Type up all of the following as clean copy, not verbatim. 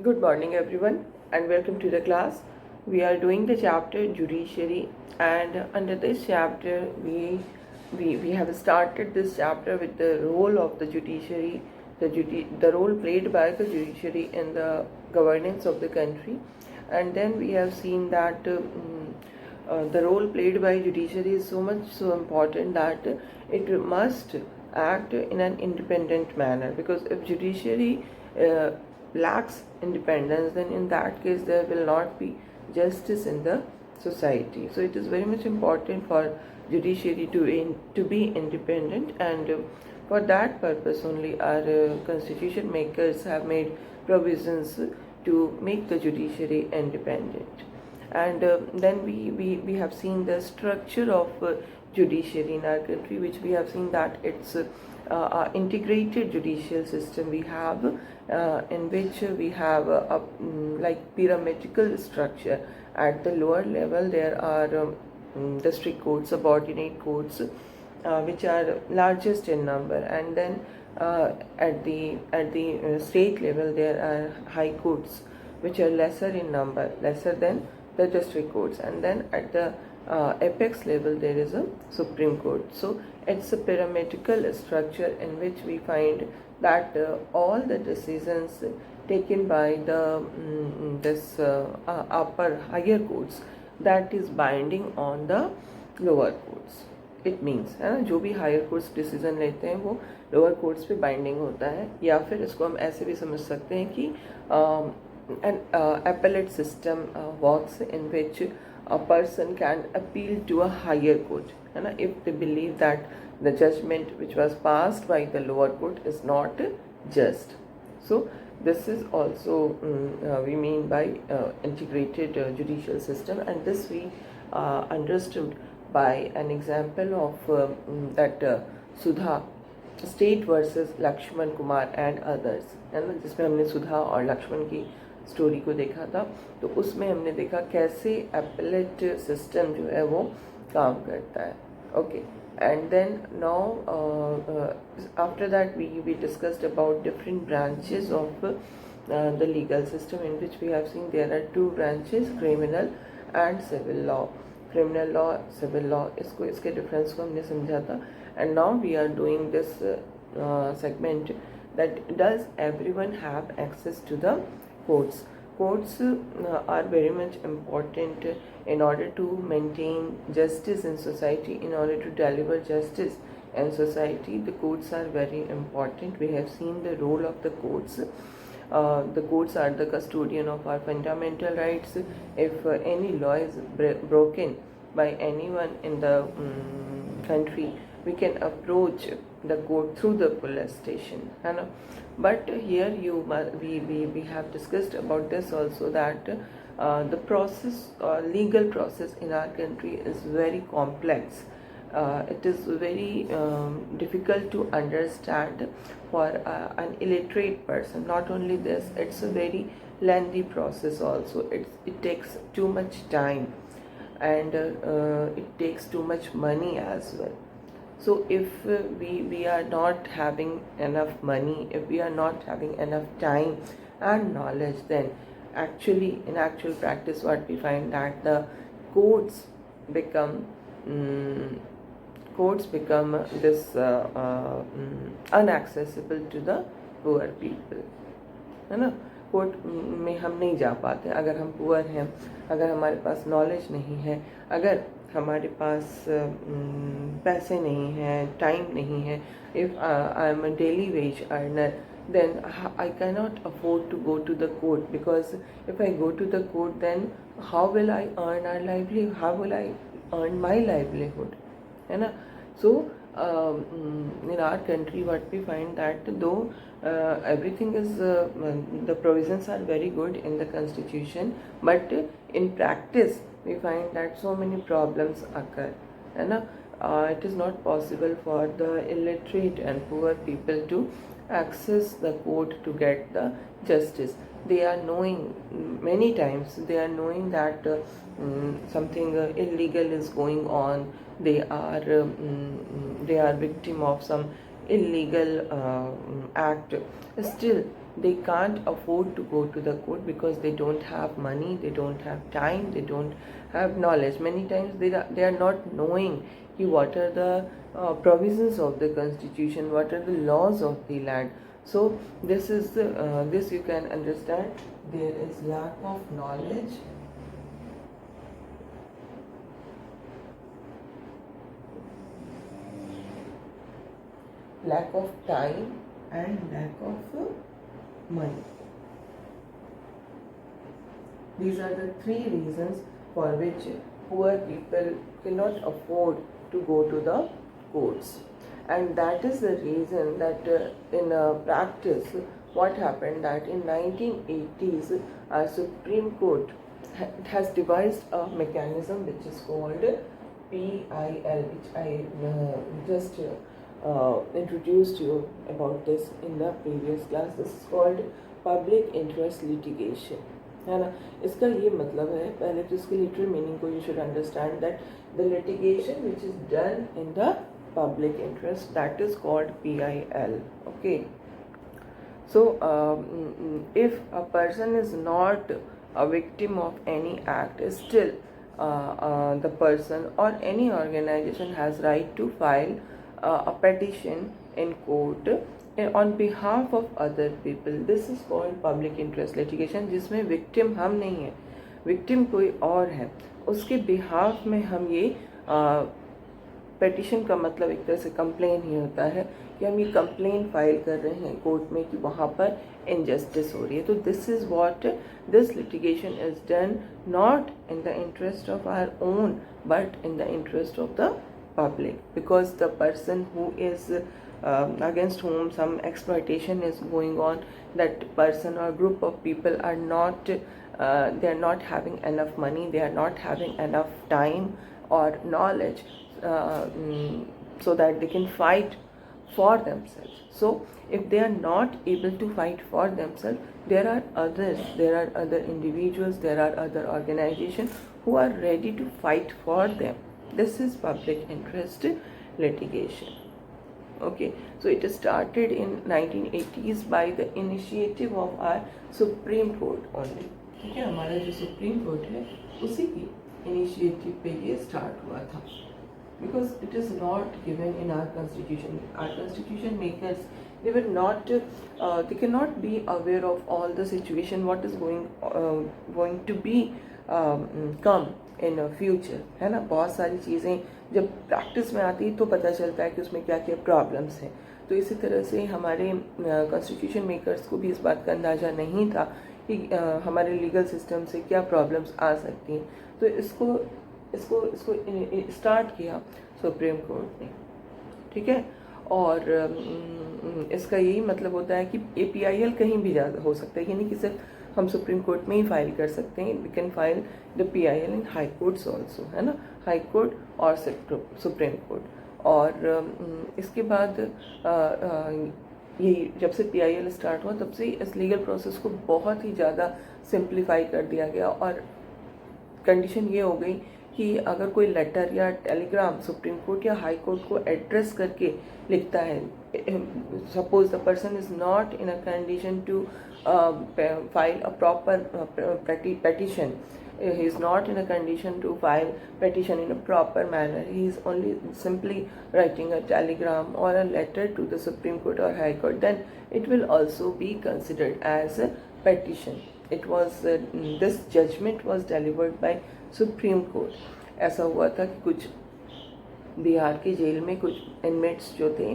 Good morning, everyone, and welcome to the class. We are doing the chapter Judiciary, and under this chapter, we have started this chapter with the role of the judiciary, the role played by the judiciary in the governance of the country, and then we have seen that the role played by judiciary is so important that it must act in an independent manner, because if judiciary uh, lacks independence, then in that case there will not be justice in the society. So it is very much important for judiciary to be independent, and for that purpose only our constitution makers have made provisions to make the judiciary independent. And then we have seen the structure of judiciary in our country, which we have seen that it's integrated judicial system we have, in which we have like pyramidal structure. At the lower level there are district courts, subordinate courts, which are largest in number, and then at the state level there are high courts, which are lesser in number, lesser than the district courts, and then at the apex level there is a Supreme Court. So it's a pyramidal structure in which we find that all the decisions taken by the this upper higher courts, that is binding on the lower courts. It means है ना, जो भी higher courts decision लेते हैं वो lower courts पे binding होता है, या फिर इसको हम ऐसे भी समझ सकते हैं कि an appellate system works in which a person can appeal to a higher court, है ना, if they believe that the judgment which was passed by the lower court is not just. So this is also we mean by integrated judicial system, and this we understood by an example of that Sudha state versus Laxman Kumar and others, है ना, जिसमें हमने सुधा और लक्ष्मण की story को देखा था. तो उसमें हमने देखा कैसे एपेलेट सिस्टम जो है वो काम करता है. Okay, and then now after that we discussed about different branches of the legal system, in which we have seen there are two branches, criminal and civil law. Criminal law, civil law, इसको इसके difference को हमने समझा था. And now we are doing this segment, that does everyone have access to the courts. Courts are very much important in order to maintain justice in society, in order to deliver justice in society. The courts are very important. We have seen the role of the courts. The courts are the custodian of our fundamental rights. If any law is broken by anyone in the country, we can approach the court through the police station, है ना. But here we have discussed about this also, that the process, legal process in our country is very complex. It is very difficult to understand for an illiterate person. Not only this, it's a very lengthy process also. It takes too much time, and it takes too much money as well. So if we are not having enough money, if we are not having enough time and knowledge, then actually in actual practice what we find, that the courts become this unaccessible to the poor people, है ना. Court में हम नहीं जा पाते अगर हम poor हैं, अगर हमारे पास नॉलेज नहीं है, अगर हमारे पास पैसे नहीं हैं, टाइम नहीं है. If I am a daily veg earner, then I cannot afford to go to the court, because if I go to the court, then how will I earn our livelihood? How will I earn my livelihood? है ना. So in our country what we find, that though everything is the provisions are very good in the constitution, but in practice we find that so many problems occur, है ना. It is not possible for the illiterate and poor people to access the court to get the justice. They are knowing, many times they are knowing that something illegal is going on. They are victim of some illegal act. Still they can't afford to go to the court because they don't have money, they don't have time, they don't have knowledge. Many times they are not knowing what are the provisions of the constitution, what are the laws of the land. So this is the this you can understand there is lack of knowledge, lack of time, and lack of money. These are the three reasons for which poor people cannot afford to go to the courts. And that is the reason that in practice what happened, that in 1980s our Supreme Court has devised a mechanism which is called PIL, which I just introduced you about this in the previous class. This is called public interest litigation, है ना. इसका ये मतलब है, पहले तो इसके literal meaning को you should understand that the litigation which is done in the public interest, that is called PIL. Okay, so if a person is not a victim of any act, still the person or any organization has right to file a petition in court on behalf of other people. This is called public interest litigation, जिसमें victim हम नहीं है, victim कोई और है, उसके behalf में हम ये petition का मतलब एक तरह से complain ही होता है कि हम ये complaint फाइल कर रहे हैं कोर्ट में कि वहाँ पर injustice हो रही है. तो this is what this litigation is done, not in the interest of our own but in the interest of the public, because the person who is against whom some exploitation is going on, that person or group of people are not they are not having enough money, they are not having enough time or knowledge so that they can fight for themselves. So if they are not able to fight for themselves, there are others, there are other individuals, there are other organizations who are ready to fight for them. This is public interest litigation. Okay, so it started in 1980s by the initiative of our Supreme Court only. ठीक है, हमारा जो supreme court है उसी की initiative पे ये start हुआ था, because it is not given in our constitution. Our constitution makers, they were not they cannot be aware of all the situation what is going to be come in future, है ना. बहुत सारी चीज़ें जब practice में आती तो पता चलता है कि उसमें क्या क्या प्रॉब्लम्स हैं. तो इसी तरह से हमारे कॉन्स्टिट्यूशन मेकर्स को भी इस बात का अंदाज़ा नहीं था कि हमारे लीगल सिस्टम से क्या प्रॉब्लम्स आ सकती हैं. तो इसको स्टार्ट किया सुप्रीम कोर्ट ने, ठीक है. और इसका यही मतलब होता है कि PIL कहीं भी जा हो सकता है, यानी कि सिर्फ हम सुप्रीम कोर्ट में ही फाइल कर सकते हैं. We can file the PIL in high courts also, है ना, हाई कोर्ट और सुप्रीम कोर्ट. और इसके बाद यही जब से PIL स्टार्ट हुआ तब से इस लीगल प्रोसेस को बहुत ही ज़्यादा सिंप्लीफाई कर दिया गया. और कंडीशन ये हो गई कि अगर कोई लेटर या टेलीग्राम सुप्रीम कोर्ट या हाई कोर्ट को एड्रेस करके लिखता है, suppose the person is not in a condition to file a proper petition, he is not in a condition to file petition in a proper manner, he is only simply writing a telegram or a letter to the Supreme Court or High Court, then it will also be considered as a petition. It was this judgment was delivered by Supreme Court. ऐसा हुआ था कि कुछ बिहार की jail में कुछ inmates जो थे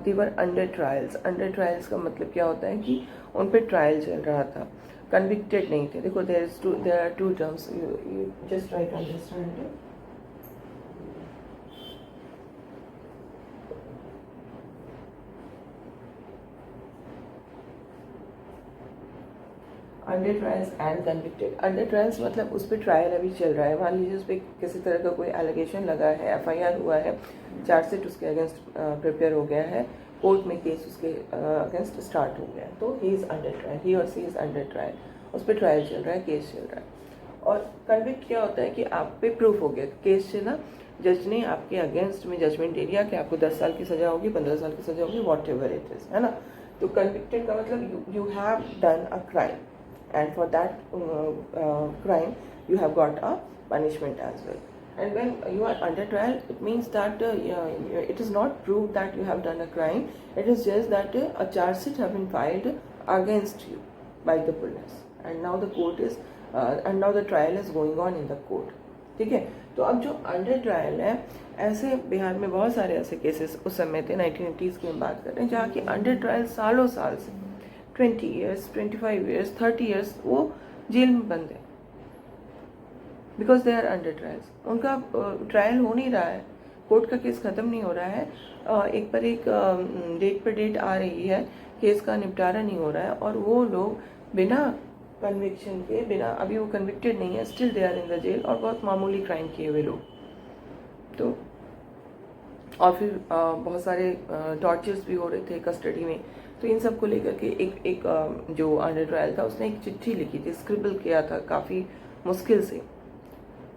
they were under trials. Under trials का मतलब क्या होता है कि उन पे ट्रायल चल रहा था, कन्विक्टेड नहीं थे. देखो there are two terms, you just try to understand. Under trials and convicted. Under trials मतलब उस पर ट्रायल अभी चल रहा है. मान लीजिए उस पर किसी तरह का कोई एलिगेशन लगा है, FIR हुआ है, चार्जशीट उसके अगेंस्ट प्रिपेयर हो गया है, कोर्ट में केस उसके अगेंस्ट स्टार्ट हो गया, तो ही इज़ अंडर ट्रायल, ही और सी इज़ अंडर ट्रायल. उस पर ट्रायल चल रहा है, केस चल रहा है. और कन्विक्ट क्या होता है कि आप पे प्रूफ हो गया, केस चला, जज ने आपके अगेंस्ट में जजमेंट दे दिया कि आपको 10 साल की सज़ा होगी, 15 साल की सज़ा होगी, वॉट एवर इट इज़, है ना. तो कन्विक्टेड का मतलब you have done a crime, and for that crime you have got a punishment as well. And when you are under trial, it means that it is not proved that you have done a crime. It is just that a charge sheet have been filed against you by the police, and now the court is and now the trial is going on in the court. ठीक है, तो अब जो under trial है, ऐसे बिहार में बहुत सारे ऐसे केसेस उस समय थे 1980s की हम बात कर रहे हैं, जहाँ की अंडर ट्रायल सालों साल से 20 years, 25 years, 30 years वो जेल में बंद है, because they are under trials. उनका ट्रायल हो नहीं रहा है, कोर्ट का केस ख़त्म नहीं हो रहा है, एक पर एक डेट पर डेट आ रही है, केस का निपटारा नहीं हो रहा है, और वो लोग बिना कन्विक्शन के, बिना अभी वो कन्विक्टेड नहीं है, still they are in the jail, और बहुत मामूली क्राइम किए हुए लोग. तो और फिर बहुत सारे टॉर्चर्स भी हो रहे थे कस्टडी में. तो इन सब को लेकर के एक जो अंडर ट्रायल था उसने एक चिट्ठी लिखी थी, स्क्रिबल किया था काफ़ी मुश्किल से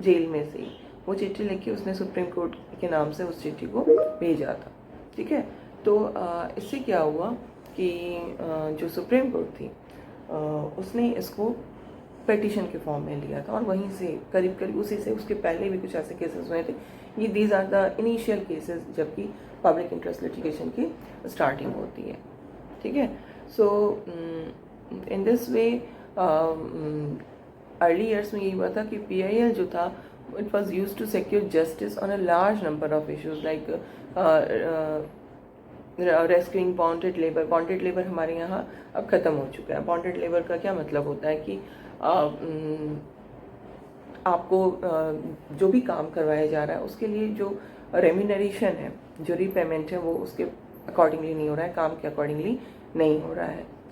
जेल में से. वो चिट्ठी लिखी उसने सुप्रीम कोर्ट के नाम से उस चिट्ठी को भेजा था. ठीक है, तो इससे क्या हुआ कि जो सुप्रीम कोर्ट थी उसने इसको पेटिशन के फॉर्म में लिया था, और वहीं से करीब करीब उसी से, उसके पहले भी कुछ ऐसे केसेस हुए थे. ये these are the initial cases जबकि पब्लिक इंटरेस्ट लिटिगेशन की स्टार्टिंग होती है. ठीक है, so in this way early years में यही हुआ था कि PIL जो था it was use to secure justice on a large number of issues like rescuing bonded labour. Bonded labour हमारे यहाँ अब ख़त्म हो चुका है. बॉन्डेड लेबर का क्या मतलब होता है कि आपको जो भी काम करवाया जा रहा है उसके लिए जो रेम्यूनरेशन है, जो रीपेमेंट है, वो उसके अकॉर्डिंगली नहीं हो रहा है, काम के अकॉर्डिंगली नहीं हो रहा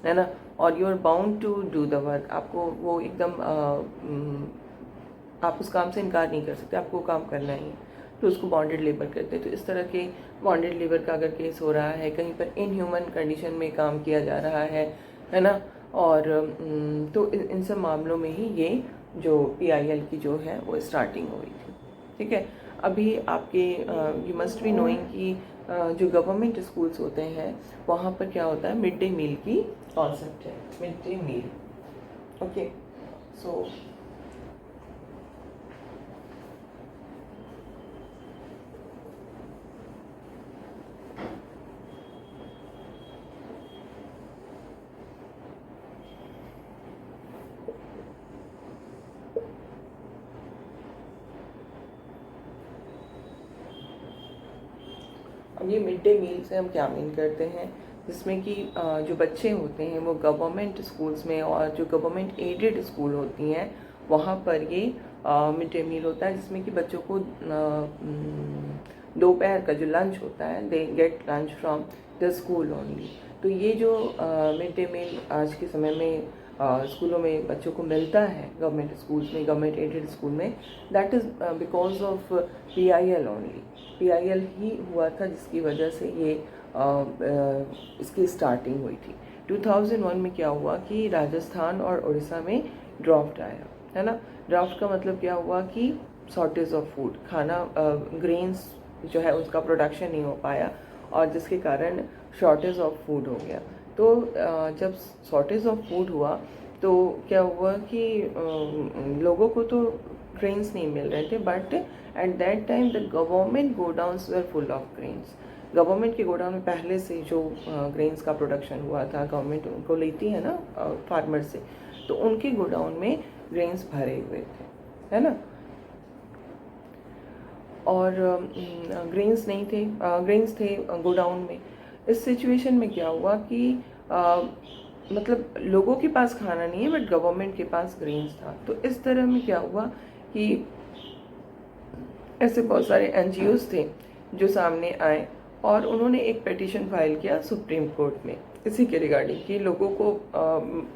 है ना. और you are bound to do the work. आपको वो एकदम आप उस काम से इनकार नहीं कर सकते, आपको काम करना ही है, तो उसको बॉन्डेड लेबर कहते हैं. तो इस तरह के बॉन्डेड लेबर का अगर केस हो रहा है, कहीं पर इनह्यूमन कंडीशन में काम किया जा रहा है ना, और तो इन सब मामलों में ही ये जो PIL की जो है वो स्टार्टिंग हुई थी. ठीक है, अभी आपके यू मस्ट बी नोइंग कि जो गवर्नमेंट स्कूल्स होते हैं वहाँ पर क्या होता है, मिड डे मील की कॉन्सेप्ट है, मिड डे मील. ओके, सो अब ये मिड डे मील से हम क्या मीन करते हैं, जिसमें कि जो बच्चे होते हैं वो गवर्नमेंट स्कूल्स में और जो गवर्नमेंट एडेड स्कूल होती हैं वहाँ पर ये मिड डे मील होता है, जिसमें कि बच्चों को दोपहर का जो लंच होता है, they get lunch from the school only. तो ये जो मिड डे मील आज के समय में स्कूलों में बच्चों को मिलता है, गवर्नमेंट स्कूल्स में, गवर्नमेंट एडेड स्कूल में, that is because of PIL only. PIL ही हुआ था जिसकी वजह से ये इसकी स्टार्टिंग हुई थी. 2001 में क्या हुआ कि राजस्थान और उड़ीसा में ड्राफ्ट आया, है ना. ड्राफ्ट का मतलब क्या हुआ कि शॉर्टेज ऑफ फूड, खाना ग्रेन्स जो है उसका प्रोडक्शन नहीं हो पाया, और जिसके कारण शॉर्टेज ऑफ फूड हो गया. तो जब शॉर्टेज ऑफ फूड हुआ तो क्या हुआ कि लोगों को तो ग्रेन्स नहीं मिल रहे थे, but at that time the government godowns were full of grains. Government के गोडाउन में पहले से जो ग्रेन्स का प्रोडक्शन हुआ था, गवर्नमेंट उनको लेती है ना फार्मर से, तो उनके गोडाउन में ग्रेन्स भरे हुए थे, है ना. और ग्रेन्स नहीं थे, ग्रेन्स थे गोडाउन में. इस सिचुएशन में क्या हुआ कि मतलब लोगों के पास खाना नहीं है बट गवर्नमेंट के पास ग्रेन्स था. तो इस तरह में क्या हुआ कि ऐसे बहुत सारे NGOs थे जो सामने आए और उन्होंने एक पिटीशन फाइल किया सुप्रीम कोर्ट में इसी के रिगार्डिंग कि लोगों को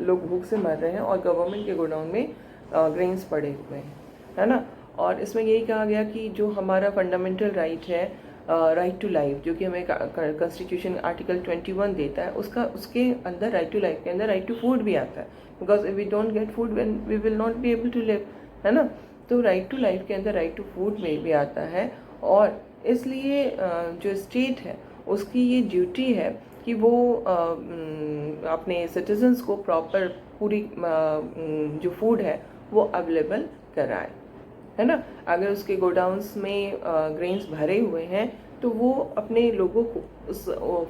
लोग भूख से मर रहे हैं और गवर्नमेंट के गोडाउन में ग्रेन्स पड़े हुए हैं, है ना. और इसमें यही कहा गया कि जो हमारा फंडामेंटल राइट है, राइट टू लाइफ, जो कि हमें कॉन्स्टिट्यूशन आर्टिकल 21 देता है, उसके अंदर राइट टू लाइफ के अंदर राइट टू फूड भी आता है. Because if we don't get food when we will not be able to live, है ना. तो राइट टू लाइफ के अंदर राइट टू फूड में भी आता है, और इसलिए जो स्टेट है उसकी ये ड्यूटी है कि वो अपने सिटीजन्स को प्रॉपर पूरी जो फूड है वो अवेलेबल कराए, है ना। अगर उसके गोडाउन्स में ग्रेन्स भरे हुए हैं तो वो अपने लोगों को उस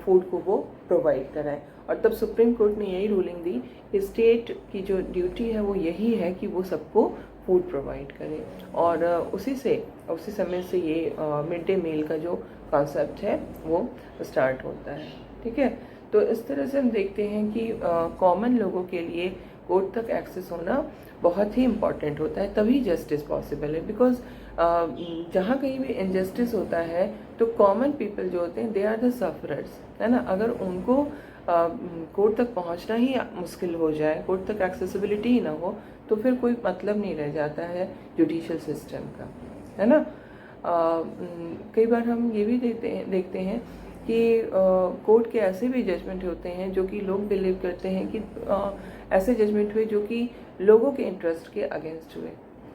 फूड को वो प्रोवाइड कराए। और तब सुप्रीम कोर्ट ने यही रूलिंग दी कि स्टेट की जो ड्यूटी है वो यही है कि वो सबको फूड प्रोवाइड करे। और उसी समय से ये मिड डे मील का जो कॉन्सेप्ट है वो स्टार्ट होता है, ठीक है। तो इस तरह से हम देखते हैं कि कॉमन लोगों के लिए कोर्ट तक एक्सेस होना बहुत ही इम्पॉर्टेंट होता है, तभी जस्टिस पॉसिबल है। बिकॉज जहाँ कहीं भी इनजस्टिस होता है तो कॉमन पीपल जो होते हैं दे आर द सफरर्स, है ना। अगर उनको कोर्ट तक पहुँचना ही मुश्किल हो जाए, कोर्ट तक एक्सेसिबिलिटी ही ना हो, तो फिर कोई मतलब नहीं रह जाता है जुडिशल सिस्टम का, है ना। कई बार हम ये भी देखते हैं कि कोर्ट के ऐसे भी जजमेंट होते हैं जो कि लोग बिलीव करते हैं कि ऐसे जजमेंट हुए जो कि लोगों के इंटरेस्ट के अगेंस्ट हुए,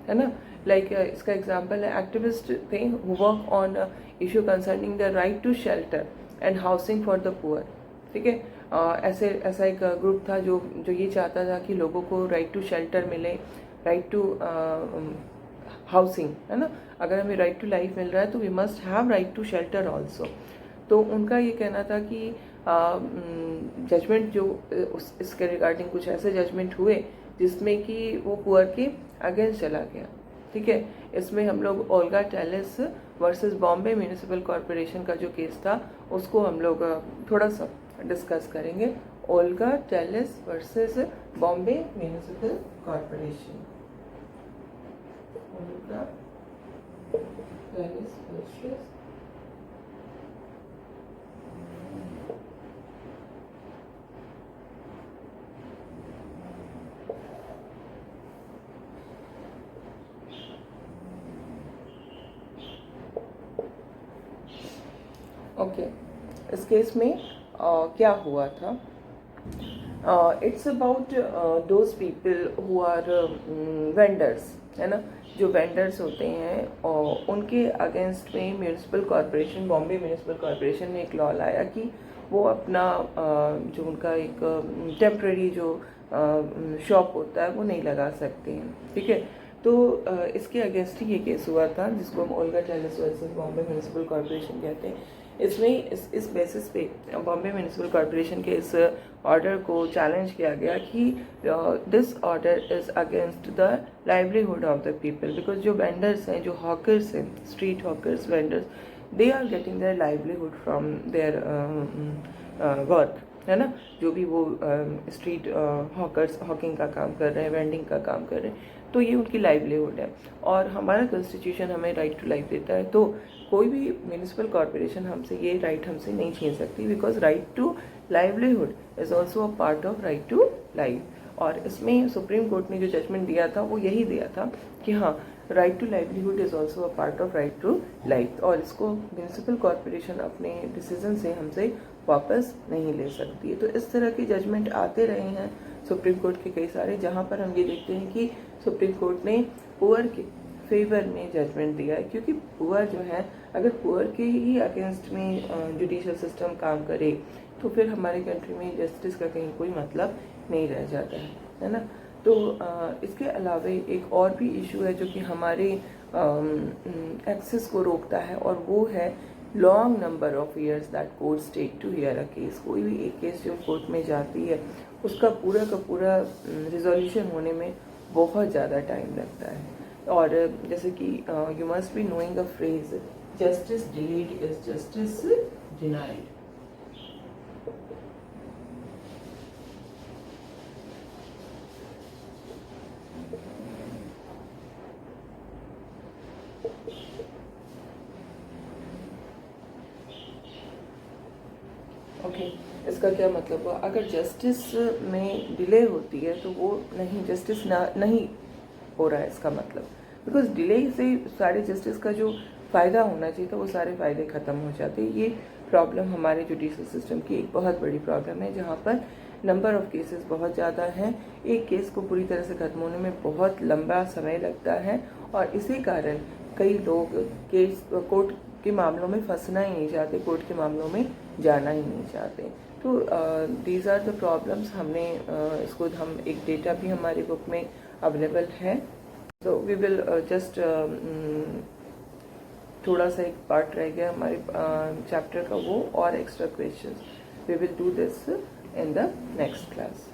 है ना। लाइक इसका एग्जांपल है एक्टिविस्ट थे who work on issue concerning the right to shelter and housing for the poor, ठीक है। ऐसा एक ग्रुप था जो ये चाहता था कि लोगों को राइट टू शेल्टर मिले, राइट टू हाउसिंग, है ना। अगर हमें राइट टू लाइफ मिल रहा है तो we must have right to shelter also. तो उनका ये कहना था कि जजमेंट जो इसके रिगार्डिंग कुछ ऐसे जजमेंट हुए जिसमें कि वो पुअर के अगेंस्ट चला गया, ठीक है। इसमें हम लोग Olga Tellis versus Bombay municipal corporation का जो केस था उसको हम लोग थोड़ा सा डिस्कस करेंगे। Olga Tellis versus Bombay municipal corporation, Olga Tellis versus okay. इस केस में क्या हुआ था, it's about those people who are vendors, है ना। जो वेंडर्स होते हैं और उनके अगेंस्ट में municipal corporation, Bombay municipal corporation ने एक लॉ लाया कि वो अपना जो उनका एक टेम्प्रेरी जो शॉप होता है वो नहीं लगा सकते हैं, ठीक है। तो इसके अगेंस्ट ही ये केस हुआ था जिसको हम Olga Tellis versus Bombay municipal corporation कहते हैं। इसमें इस बेसिस पे बॉम्बे म्यूनिसिपल कॉरपोरेशन के इस ऑर्डर को चैलेंज किया गया कि this order is against the livelihood of the people, because जो वेंडर्स हैं, जो हॉकर्स हैं, street hawkers, vendors, they are getting their livelihood from their work, है ना। जो भी वो स्ट्रीट हॉकर्स हॉकिंग का काम कर रहे हैं, वेंडिंग का काम कर रहे हैं, तो ये उनकी लाइवलीहुड है। और हमारा कॉन्स्टिट्यूशन हमें राइट टू लाइफ देता है, तो कोई भी म्यूनिसिपल कॉरपोरेशन हमसे ये राइट हमसे नहीं छीन सकती, because right to livelihood is also a part of right to life. और इसमें सुप्रीम कोर्ट ने जो जजमेंट दिया था वो यही दिया था कि हाँ, right to livelihood is also a part of right to life, और इसको म्यूनिसिपल कॉरपोरेशन अपने डिसीजन से हमसे वापस नहीं ले सकती है। तो इस तरह के जजमेंट आते रहे हैं सुप्रीम कोर्ट के कई सारे, जहाँ पर हम ये देखते हैं कि सुप्रीम कोर्ट ने पुअर के फेवर में जजमेंट दिया है, क्योंकि पुअर जो है, अगर पुअर के ही अगेंस्ट में जुडिशल सिस्टम काम करे तो फिर हमारे कंट्री में जस्टिस का कहीं कोई मतलब नहीं रह जाता है ना। तो इसके अलावा एक और भी इशू है जो कि हमारे एक्सेस को रोकता है, और वो है long number of years that courts take to hear a case. कोई भी एक केस जो कोर्ट में जाती है उसका पूरा का पूरा रिजोल्यूशन होने में बहुत ज़्यादा टाइम लगता है। और जैसे कि you must be knowing a phrase, justice delayed is justice denied. Okay, इसका क्या मतलब हुआ? अगर जस्टिस में डिले होती है तो वो जस्टिस नहीं हो रहा है, इसका मतलब, बिकॉज डिले से सारे जस्टिस का जो फ़ायदा होना चाहिए था वो सारे फ़ायदे ख़त्म हो जाते हैं। ये प्रॉब्लम हमारे जुडिशल सिस्टम की एक बहुत बड़ी प्रॉब्लम है, जहाँ पर नंबर ऑफ़ केसेस बहुत ज़्यादा हैं। एक केस को पूरी तरह से ख़त्म होने में बहुत लंबा समय लगता है, और इसी कारण कई लोग केस कोर्ट के मामलों में फंसना ही नहीं चाहते, कोर्ट के मामलों में जाना ही नहीं चाहते। तो दीज आर द प्रॉब्लम्स. हमने इसको हम एक डेटा भी हमारी बुक में अवेलेबल है. तो वी विल जस्ट थोड़ा सा एक पार्ट रह गया हमारे चैप्टर का, वो और extra questions. We will do this in the next class.